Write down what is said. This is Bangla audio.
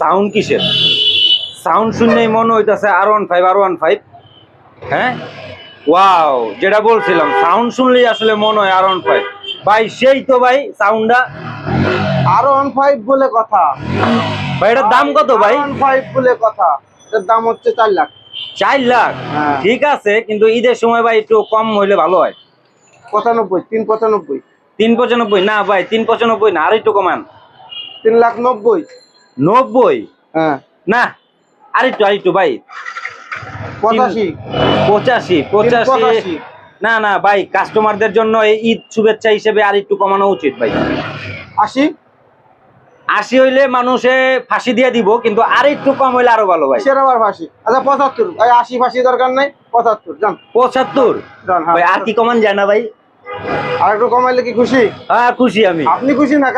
সাউন্ড কিসের? সাউন্ড শুনলেই মনে হইতাছে R15 R15। হ্যাঁ ওয়াও, যেটা বলছিলাম সাউন্ড শুনলেই আসলে মনে হয় R15 ভাই। সেই তো ভাই সাউন্ডটা। R15 বলে কথা ভাই এটার দাম কত ভাই? R15 বলে কথা, এটার দাম হচ্ছে 4 লাখ। 4 লাখ? হ্যাঁ। ঠিক আছে, কিন্তু ঈদের সময় ভাই একটু কম হইলে ভালো হয়। 95, 395। 395 না ভাই, 395 না, আর একটু কমান। 3,90,000। 90? হ্যাঁ। না, আরেকটু ভাই। 85। 85? 85 না না ভাই, কাস্টমারদের জন্য এই ঈদ শুভেচ্ছা হিসেবে আর একটু কমানো উচিত ভাই। 80। 80 হইলে মানুষে ফাঁসি দিয়ে দিব, কিন্তু আর একটু কম হইলে আরো ভালো ভাই। আবার ফাঁসি। আচ্ছা 75। ভাই 80 ফাঁসি দরকার নাই, 75 জান। 75? জান, হ্যাঁ। ভাই আর কি কমান যায় না ভাই? আর একটু কমাইলে কি খুশি? হ্যাঁ খুশি আমি। আপনি খুশি না?